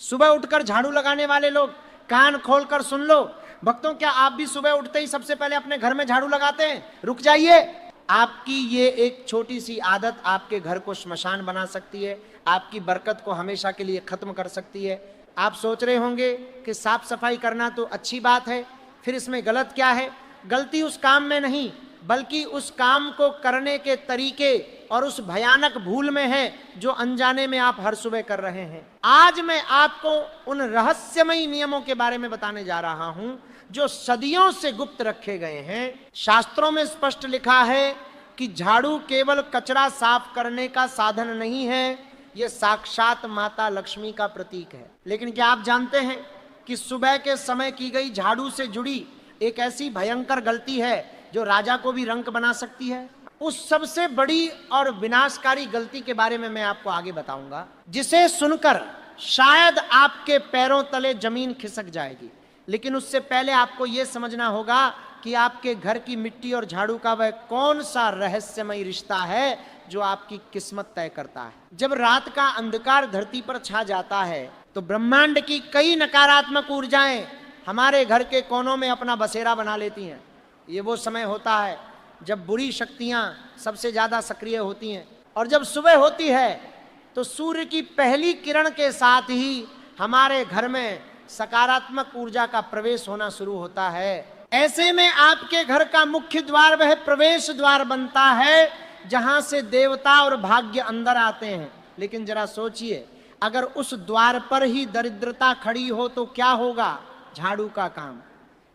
सुबह उठकर झाड़ू लगाने वाले लोग कान खोलकर सुन लो। भक्तों, क्या आप भी सुबह उठते ही सबसे पहले अपने घर में झाड़ू लगाते हैं? रुक जाइए। आपकी ये एक छोटी सी आदत आपके घर को श्मशान बना सकती है, आपकी बरकत को हमेशा के लिए खत्म कर सकती है। आप सोच रहे होंगे कि साफ सफाई करना तो अच्छी बात है, फिर इसमें गलत क्या है? गलती उस काम में नहीं, बल्कि उस काम को करने के तरीके और उस भयानक भूल में है जो अनजाने में आप हर सुबह कर रहे हैं। आज मैं आपको उन रहस्यमयी नियमों के बारे में बताने जा रहा हूं जो सदियों से गुप्त रखे गए हैं। शास्त्रों में स्पष्ट लिखा है कि झाड़ू केवल कचरा साफ करने का साधन नहीं है, यह साक्षात माता लक्ष्मी का प्रतीक है। लेकिन क्या आप जानते हैं कि सुबह के समय की गई झाड़ू से जुड़ी एक ऐसी भयंकर गलती है जो राजा को भी रंक बना सकती है? उस सबसे बड़ी और विनाशकारी गलती के बारे में मैं आपको आगे बताऊंगा, जिसे सुनकर शायद आपके पैरों तले जमीन खिसक जाएगी। लेकिन उससे पहले आपको यह समझना होगा कि आपके घर की मिट्टी और झाड़ू का वह कौन सा रहस्यमय रिश्ता है जो आपकी किस्मत तय करता है। जब रात का अंधकार धरती पर छा जाता है तो ब्रह्मांड की कई नकारात्मक ऊर्जाएं हमारे घर के कोनों में अपना बसेरा बना लेती हैं। ये वो समय होता है जब बुरी शक्तियां सबसे ज्यादा सक्रिय होती हैं, और जब सुबह होती है तो सूर्य की पहली किरण के साथ ही हमारे घर में सकारात्मक ऊर्जा का प्रवेश होना शुरू होता है। ऐसे में आपके घर का मुख्य द्वार वह प्रवेश द्वार बनता है जहां से देवता और भाग्य अंदर आते हैं। लेकिन जरा सोचिए, अगर उस द्वार पर ही दरिद्रता खड़ी हो तो क्या होगा? झाड़ू का काम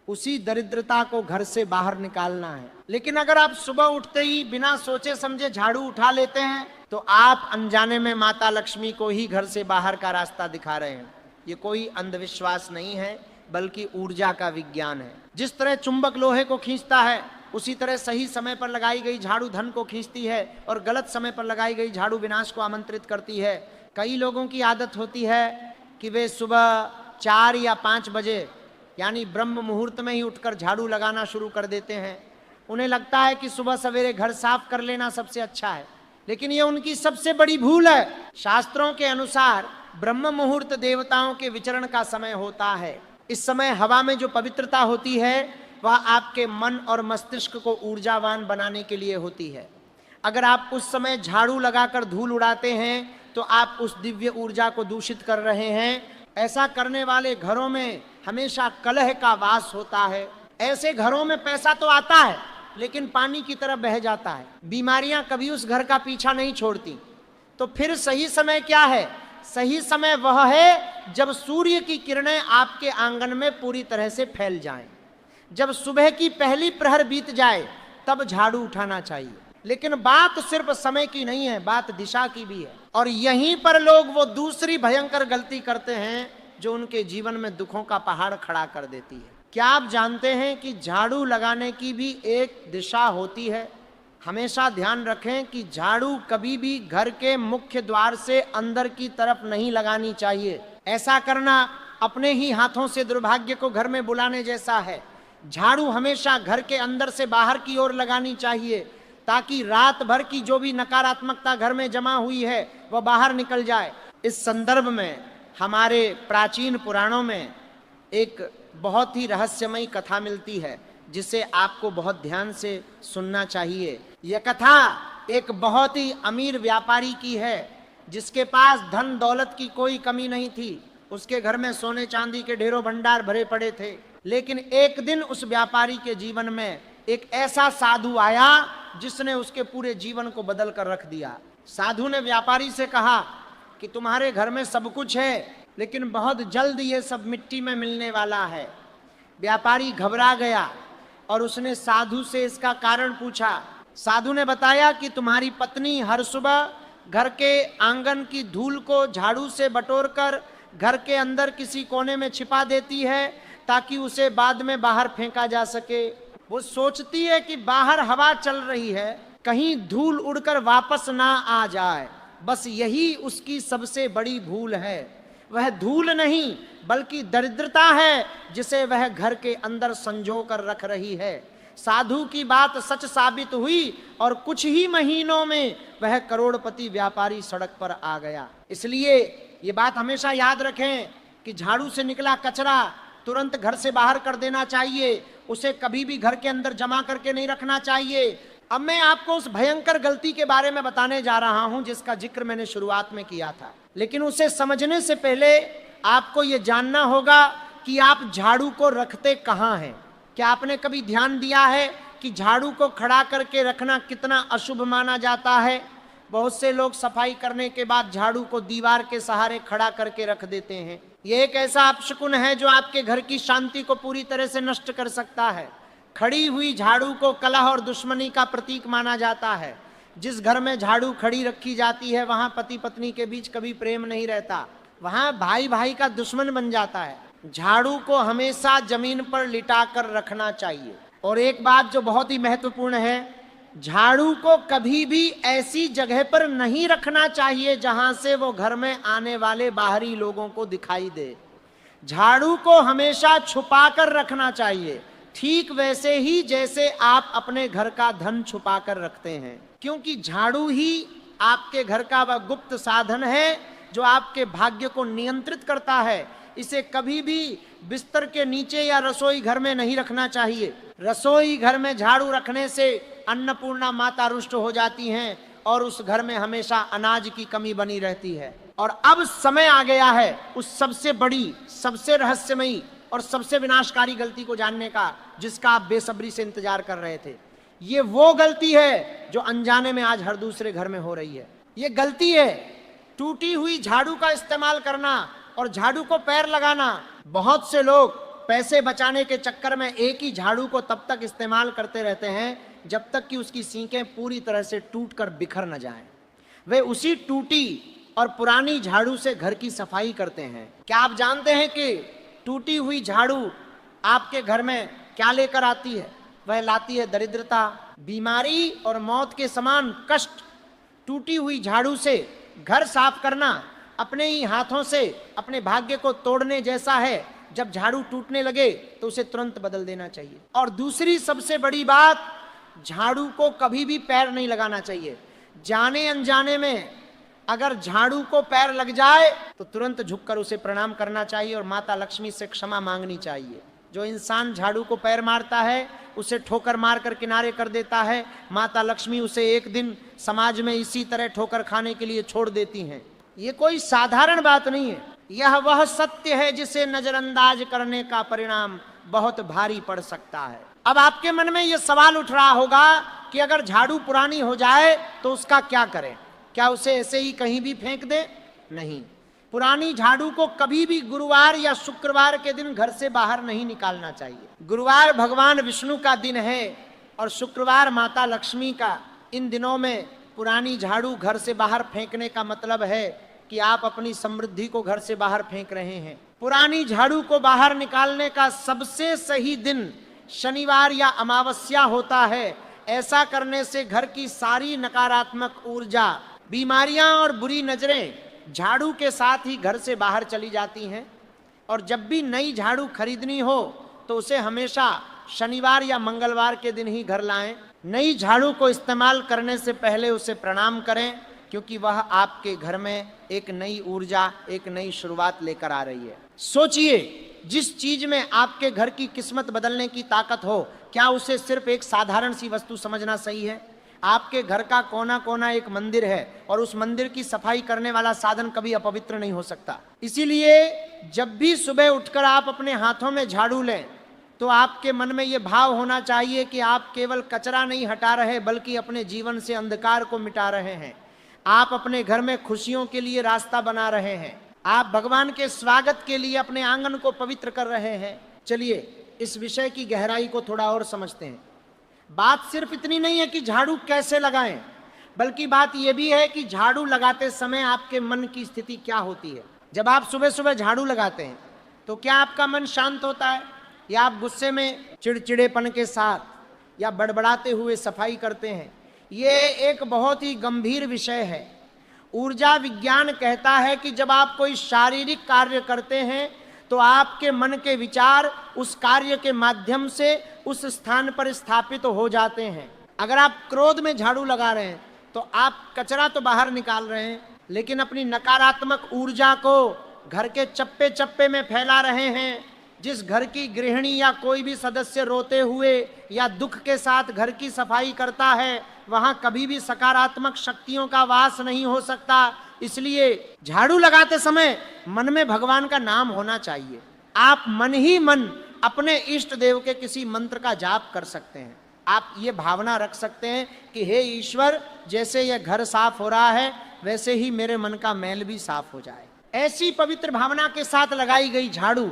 उसी दरिद्रता को घर से बाहर निकालना है। लेकिन अगर आप सुबह उठते ही बिना सोचे समझे झाड़ू उठा लेते हैं तो आप अनजाने में माता लक्ष्मी को ही घर से बाहर का रास्ता दिखा रहे हैं। ये कोई अंधविश्वास नहीं है, बल्कि ऊर्जा का विज्ञान है। जिस तरह चुंबक लोहे को खींचता है, उसी तरह सही समय पर लगाई गई झाड़ू धन को खींचती है और गलत समय पर लगाई गई झाड़ू विनाश को आमंत्रित करती है। कई लोगों की आदत होती है कि वे सुबह 4 या 5 बजे यानी ब्रह्म मुहूर्त में ही उठकर झाड़ू लगाना शुरू कर देते हैं। उन्हें लगता है कि सुबह सवेरे घर साफ कर लेना सबसे अच्छा है, लेकिन यह उनकी सबसे बड़ी भूल है। शास्त्रों के अनुसार ब्रह्म मुहूर्त देवताओं के विचरण का समय होता है। इस समय हवा में जो पवित्रता होती है वह आपके मन और मस्तिष्क को ऊर्जावान बनाने के लिए होती है। अगर आप उस समय झाड़ू लगाकर धूल उड़ाते हैं तो आप उस दिव्य ऊर्जा को दूषित कर रहे हैं। ऐसा करने वाले घरों में हमेशा कलह का वास होता है। ऐसे घरों में पैसा तो आता है लेकिन पानी की तरह बह जाता है। बीमारियां कभी उस घर का पीछा नहीं छोड़ती। तो फिर सही समय क्या है? सही समय वह है जब सूर्य की किरणें आपके आंगन में पूरी तरह से फैल जाएं। जब सुबह की पहली प्रहर बीत जाए तब झाड़ू उठाना चाहिए। लेकिन बात सिर्फ समय की नहीं है, बात दिशा की भी है। और यहीं पर लोग वो दूसरी भयंकर गलती करते हैं जो उनके जीवन में दुखों का पहाड़ खड़ा कर देती है। क्या आप जानते हैं कि झाड़ू लगाने की भी एक दिशा होती है? हमेशा ध्यान रखें कि झाड़ू कभी भी घर के मुख्य द्वार से अंदर की तरफ नहीं लगानी चाहिए। ऐसा करना अपने ही हाथों से दुर्भाग्य को घर में बुलाने जैसा है। झाड़ू हमेशा घर के अंदर से बाहर की ओर लगानी चाहिए ताकि रात भर की जो भी नकारात्मकता घर में जमा हुई है वह बाहर निकल जाए। इस संदर्भ में हमारे प्राचीन पुराणों में एक बहुत ही रहस्यमयी कथा मिलती है जिसे आपको बहुत ध्यान से सुनना चाहिए। यह कथा एक बहुत ही अमीर व्यापारी की है जिसके पास धन दौलत की कोई कमी नहीं थी। उसके घर में सोने चांदी के ढेरों भंडार भरे पड़े थे। लेकिन एक दिन उस व्यापारी के जीवन में एक ऐसा साधु आया जिसने उसके पूरे जीवन को बदल कर रख दिया। साधु ने व्यापारी से कहा कि तुम्हारे घर में सब कुछ है लेकिन बहुत जल्द ये सब मिट्टी में मिलने वाला है। व्यापारी घबरा गया और उसने साधु से इसका कारण पूछा। साधु ने बताया कि तुम्हारी पत्नी हर सुबह घर के आंगन की धूल को झाड़ू से बटोरकर घर के अंदर किसी कोने में छिपा देती है ताकि उसे बाद में बाहर फेंका जा सके। वो सोचती है कि बाहर हवा चल रही है, कहीं धूल उड़कर वापस ना आ जाए। बस यही उसकी सबसे बड़ी भूल है। वह धूल नहीं बल्कि दरिद्रता है जिसे वह घर के अंदर संजो कर रख रही है। साधु की बात सच साबित हुई और कुछ ही महीनों में वह करोड़पति व्यापारी सड़क पर आ गया। इसलिए ये बात हमेशा याद रखें कि झाड़ू से निकला कचरा तुरंत घर से बाहर कर देना चाहिए, उसे कभी भी घर के अंदर जमा करके नहीं रखना चाहिए। अब मैं आपको उस भयंकर गलती के बारे में बताने जा रहा हूं जिसका जिक्र मैंने शुरुआत में किया था, लेकिन उसे समझने से पहले आपको यह जानना होगा कि आप झाड़ू को रखते कहां हैं। क्या आपने कभी ध्यान दिया है कि झाड़ू को खड़ा करके रखना कितना अशुभ माना जाता है? बहुत से लोग सफाई करने के बाद झाड़ू को दीवार के सहारे खड़ा करके रख देते हैं। यह एक ऐसा अपशकुन है जो आपके घर की शांति को पूरी तरह से नष्ट कर सकता है। खड़ी हुई झाड़ू को कलह और दुश्मनी का प्रतीक माना जाता है। जिस घर में झाड़ू खड़ी रखी जाती है वहां पति पत्नी के बीच कभी प्रेम नहीं रहता, वहां भाई भाई का दुश्मन बन जाता है। झाड़ू को हमेशा जमीन पर लिटाकर रखना चाहिए। और एक बात जो बहुत ही महत्वपूर्ण है, झाड़ू को कभी भी ऐसी जगह पर नहीं रखना चाहिए जहां से वो घर में आने वाले बाहरी लोगों को दिखाई दे। झाड़ू को हमेशा छुपा कर रखना चाहिए, ठीक वैसे ही जैसे आप अपने घर का धन छुपा कर रखते हैं, क्योंकि झाड़ू ही आपके घर का वह गुप्त साधन है जो आपके भाग्य को नियंत्रित करता है। इसे कभी भी बिस्तर के नीचे या रसोई घर में नहीं रखना चाहिए। रसोई घर में झाड़ू रखने से अन्नपूर्णा माता रुष्ट हो जाती हैं और उस घर में हमेशा अनाज की कमी बनी रहती है। और अब समय आ गया है उस सबसे बड़ी, सबसे रहस्यमयी और सबसे विनाशकारी गलती को जानने का, जिसका आप बेसब्री से इंतजार कर रहे थे। ये वो गलती है जो अनजाने में आज हर दूसरे घर में हो रही है। ये गलती है टूटी हुई झाड़ू का इस्तेमाल करना और झाड़ू को पैर लगाना। बहुत से लोग पैसे बचाने के चक्कर में एक ही झाड़ू को तब तक इस्तेमाल करते रहते हैं जब तक कि उसकी सींकें पूरी तरह से टूटकर बिखर न जाएं। वे उसी टूटी और पुरानी झाड़ू से घर की सफाई करते हैं। क्या आप जानते हैं कि टूटी हुई झाड़ू आपके घर में क्या लेकर आती है? वह लाती है दरिद्रता, बीमारी और मौत के समान कष्ट। टूटी हुई झाड़ू से घर साफ करना अपने ही हाथों से अपने भाग्य को तोड़ने जैसा है। जब झाड़ू टूटने लगे तो उसे तुरंत बदल देना चाहिए। और दूसरी सबसे बड़ी बात, झाड़ू को कभी भी पैर नहीं लगाना चाहिए। जाने अनजाने में अगर झाड़ू को पैर लग जाए तो तुरंत झुककर उसे प्रणाम करना चाहिए और माता लक्ष्मी से क्षमा मांगनी चाहिए। जो इंसान झाड़ू को पैर मारता है उसे ठोकर मारकर किनारे कर देता है, माता लक्ष्मी उसे एक दिन समाज में इसी तरह ठोकर खाने के लिए छोड़ देती हैं। ये कोई साधारण बात नहीं है, यह वह सत्य है जिसे नजरअंदाज करने का परिणाम बहुत भारी पड़ सकता है। अब आपके मन में यह सवाल उठ रहा होगा कि अगर झाड़ू पुरानी हो जाए तो उसका क्या करें? क्या उसे ऐसे ही कहीं भी फेंक दें? नहीं, पुरानी झाड़ू को कभी भी गुरुवार या शुक्रवार के दिन घर से बाहर नहीं निकालना चाहिए। गुरुवार भगवान विष्णु का दिन है और शुक्रवार माता लक्ष्मी का। इन दिनों में पुरानी झाड़ू घर से बाहर फेंकने का मतलब है कि आप अपनी समृद्धि को घर से बाहर फेंक रहे हैं। पुरानी झाड़ू को बाहर निकालने का सबसे सही दिन शनिवार या अमावस्या होता है। ऐसा करने से घर की सारी नकारात्मक ऊर्जा, बीमारियां और बुरी नजरें झाड़ू के साथ ही घर से बाहर चली जाती हैं। और जब भी नई झाड़ू खरीदनी हो तो उसे हमेशा शनिवार या मंगलवार के दिन ही घर लाएं। नई झाड़ू को इस्तेमाल करने से पहले उसे प्रणाम करें, क्योंकि वह आपके घर में एक नई ऊर्जा, एक नई शुरुआत लेकर आ रही है। सोचिए, जिस चीज में आपके घर की किस्मत बदलने की ताकत हो, क्या उसे सिर्फ एक साधारण सी वस्तु समझना सही है? आपके घर का कोना कोना एक मंदिर है और उस मंदिर की सफाई करने वाला साधन कभी अपवित्र नहीं हो सकता। इसीलिए जब भी सुबह उठकर आप अपने हाथों में झाड़ू लें तो आपके मन में ये भाव होना चाहिए कि आप केवल कचरा नहीं हटा रहे बल्कि अपने जीवन से अंधकार को मिटा रहे हैं। आप अपने घर में खुशियों के लिए रास्ता बना रहे हैं। आप भगवान के स्वागत के लिए अपने आंगन को पवित्र कर रहे हैं। चलिए इस विषय की गहराई को थोड़ा और समझते हैं। बात सिर्फ इतनी नहीं है कि झाड़ू कैसे लगाएं, बल्कि बात यह भी है कि झाड़ू लगाते समय आपके मन की स्थिति क्या होती है। जब आप सुबह सुबह झाड़ू लगाते हैं तो क्या आपका मन शांत होता है, या आप गुस्से में, चिड़चिड़ेपन के साथ या बड़बड़ाते हुए सफाई करते हैं? ये एक बहुत ही गंभीर विषय है। ऊर्जा विज्ञान कहता है कि जब आप कोई शारीरिक कार्य करते हैं तो आपके मन के विचार उस कार्य के माध्यम से उस स्थान पर स्थापित हो जाते हैं। अगर आप क्रोध में झाड़ू लगा रहे हैं तो आप कचरा तो बाहर निकाल रहे हैं, लेकिन अपनी नकारात्मक ऊर्जा को घर के चप्पे चप्पे में फैला रहे हैं। जिस घर की गृहिणी या कोई भी सदस्य रोते हुए या दुख के साथ घर की सफाई करता है, वहां कभी भी सकारात्मक शक्तियों का वास नहीं हो सकता। इसलिए झाड़ू लगाते समय मन में भगवान का नाम होना चाहिए। आप मन ही मन अपने इष्ट देव के किसी मंत्र का जाप कर सकते हैं। आप ये भावना रख सकते हैं कि हे ईश्वर, जैसे यह घर साफ हो रहा है वैसे ही मेरे मन का मैल भी साफ हो जाए। ऐसी पवित्र भावना के साथ लगाई गई झाड़ू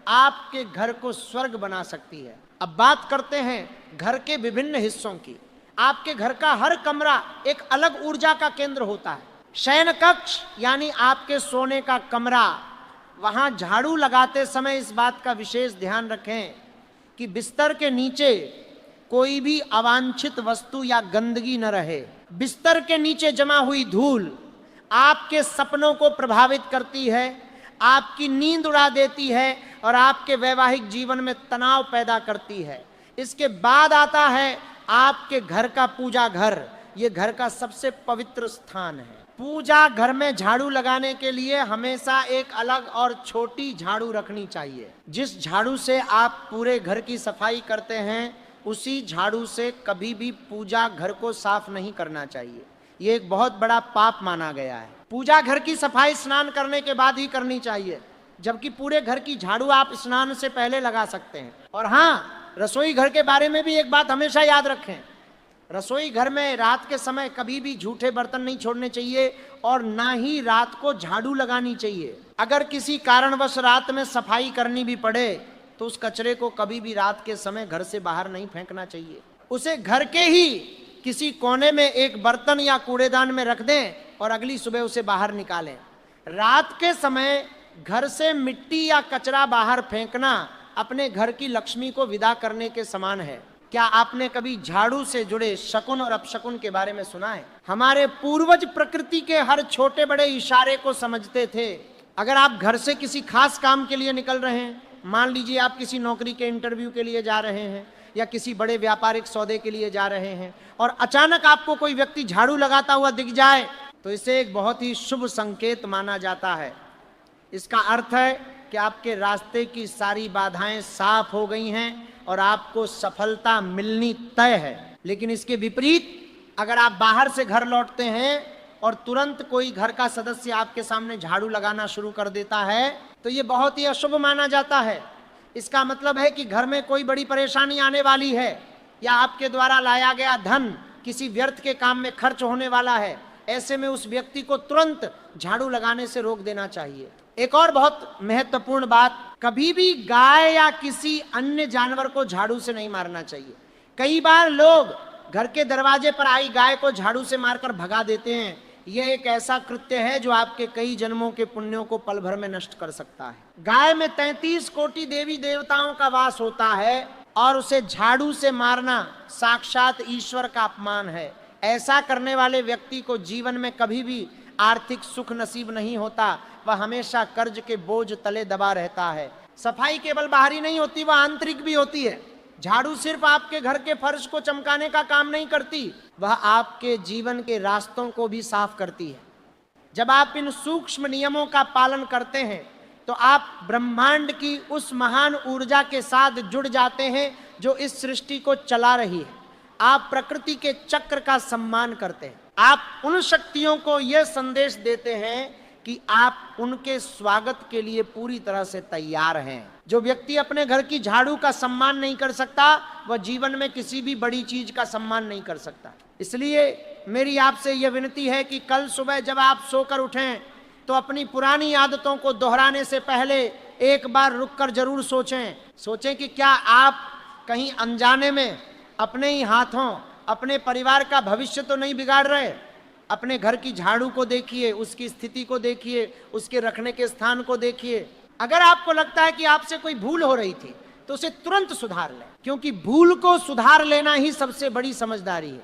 आपके घर को स्वर्ग बना सकती है। अब बात करते हैं घर के विभिन्न हिस्सों की। आपके घर का हर कमरा एक अलग ऊर्जा का केंद्र होता है। शयन कक्ष यानी आपके सोने का कमरा, वहां झाड़ू लगाते समय इस बात का विशेष ध्यान रखें कि बिस्तर के नीचे कोई भी अवांछित वस्तु या गंदगी न रहे। बिस्तर के नीचे जमा हुई धूल आपके सपनों को प्रभावित करती है, आपकी नींद उड़ा देती है और आपके वैवाहिक जीवन में तनाव पैदा करती है। इसके बाद आता है आपके घर का पूजा घर। ये घर का सबसे पवित्र स्थान है। पूजा घर में झाड़ू लगाने के लिए हमेशा एक अलग और छोटी झाड़ू रखनी चाहिए। जिस झाड़ू से आप पूरे घर की सफाई करते हैं, उसी झाड़ू से कभी भी पूजा घर को साफ नहीं करना चाहिए। ये एक बहुत बड़ा पाप माना गया है। पूजा घर की सफाई स्नान करने के बाद ही करनी चाहिए, जबकि पूरे घर की झाड़ू आप स्नान से पहले लगा सकते हैं। और हाँ, रसोई घर के बारे में भी एक बात हमेशा याद रखें। रसोई घर में रात के समय कभी भी झूठे बर्तन नहीं छोड़ने चाहिए और ना ही रात को झाड़ू लगानी चाहिए। अगर किसी कारणवश रात में सफाई करनी भी पड़े तो उस कचरे को कभी भी रात के समय घर से बाहर नहीं फेंकना चाहिए। उसे घर के ही किसी कोने में एक बर्तन या कूड़ेदान में रख दें और अगली सुबह उसे बाहर निकालें। रात के समय घर से मिट्टी या कचरा बाहर फेंकना अपने घर की लक्ष्मी को विदा करने के समान है। क्या आपने कभी झाड़ू से जुड़े शकुन और अपशकुन के बारे में सुना है? हमारे पूर्वज प्रकृति के हर छोटे बड़े इशारे को समझते थे। अगर आप घर से किसी खास काम के लिए निकल रहे हैं, मान लीजिए आप किसी नौकरी के इंटरव्यू के लिए जा रहे हैं या किसी बड़े व्यापारिक सौदे के लिए जा रहे हैं और अचानक आपको कोई व्यक्ति झाड़ू लगाता हुआ दिख जाए, तो इसे एक बहुत ही शुभ संकेत माना जाता है। इसका अर्थ है कि आपके रास्ते की सारी बाधाएं साफ हो गई हैं और आपको सफलता मिलनी तय है। लेकिन इसके विपरीत अगर आप बाहर से घर लौटते हैं और तुरंत कोई घर का सदस्य आपके सामने झाड़ू लगाना शुरू कर देता है, तो ये बहुत ही अशुभ माना जाता है। इसका मतलब है कि घर में कोई बड़ी परेशानी आने वाली है या आपके द्वारा लाया गया धन किसी व्यर्थ के काम में खर्च होने वाला है। ऐसे में उस व्यक्ति को तुरंत झाड़ू लगाने से रोक देना चाहिए। एक और बहुत महत्वपूर्ण बात, कभी भी गाय या किसी अन्य जानवर को झाड़ू से नहीं मारना चाहिए। कई बार लोग घर के दरवाजे पर आई गाय को झाड़ू से मारकर भगा देते हैं। यह एक ऐसा कृत्य है जो आपके कई जन्मों के पुण्यों को पल भर में नष्ट कर सकता है। गाय में 33 कोटि देवी देवताओं का वास होता है और उसे झाड़ू से मारना साक्षात ईश्वर का अपमान है। ऐसा करने वाले व्यक्ति को जीवन में कभी भी आर्थिक सुख नसीब नहीं होता। वह हमेशा कर्ज के बोझ तले दबा रहता है। सफाई केवल बाहरी नहीं होती, वह आंतरिक भी होती है। झाड़ू सिर्फ आपके घर के फर्श को चमकाने का काम नहीं करती, वह आपके जीवन के रास्तों को भी साफ करती है। जब आप इन सूक्ष्म नियमों का पालन करते हैं तो आप ब्रह्मांड की उस महान ऊर्जा के साथ जुड़ जाते हैं जो इस सृष्टि को चला रही है। आप प्रकृति के चक्र का सम्मान करते हैं। आप उन शक्तियों को यह संदेश देते हैं कि आप उनके स्वागत के लिए पूरी तरह से तैयार हैं। जो व्यक्ति अपने घर की झाड़ू का सम्मान नहीं कर सकता, वह जीवन में किसी भी बड़ी चीज का सम्मान नहीं कर सकता। इसलिए मेरी आपसे यह विनती है कि कल सुबह जब आप सोकर उठें तो अपनी पुरानी आदतों को दोहराने से पहले एक बार रुककर जरूर सोचें कि क्या आप कहीं अनजाने में अपने ही हाथों अपने परिवार का भविष्य तो नहीं बिगाड़ रहे। अपने घर की झाड़ू को देखिए, उसकी स्थिति को देखिए, उसके रखने के स्थान को देखिए। अगर आपको लगता है कि आपसे कोई भूल हो रही थी तो उसे तुरंत सुधार लें, क्योंकि भूल को सुधार लेना ही सबसे बड़ी समझदारी है।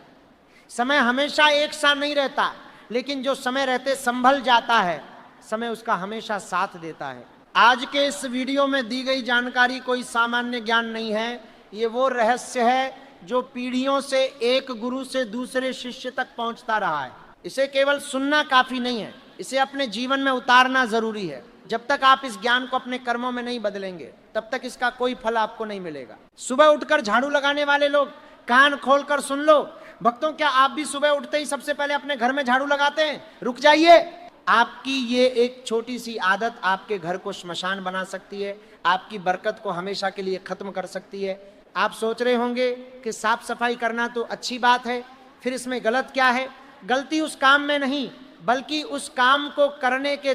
समय हमेशा एक सा नहीं रहता, लेकिन जो समय रहते संभल जाता है, समय उसका हमेशा साथ देता है। आज के इस वीडियो में दी गई जानकारी कोई सामान्य ज्ञान नहीं है। ये वो रहस्य है जो पीढ़ियों से एक गुरु से दूसरे शिष्य तक पहुंचता रहा है। इसे केवल सुनना काफी नहीं है, इसे अपने जीवन में उतारना जरूरी है। जब तक आप इस ज्ञान को अपने कर्मों में नहीं बदलेंगे तब तक इसका कोई फल आपको नहीं मिलेगा। सुबह उठकर झाड़ू लगाने वाले लोग कान खोलकर सुन लो। भक्तों, क्या आप भी सुबह उठते ही सबसे पहले अपने घर में झाड़ू लगाते हैं? रुक जाइए। आपकी ये एक छोटी सी आदत आपके घर को श्मशान बना सकती है, आपकी बरकत को हमेशा के लिए खत्म कर सकती है। आप सोच रहे होंगे कि साफ सफाई करना तो अच्छी बात है, फिर इसमें गलत क्या है? गलती उस काम में नहीं, बल्कि उस काम को करने के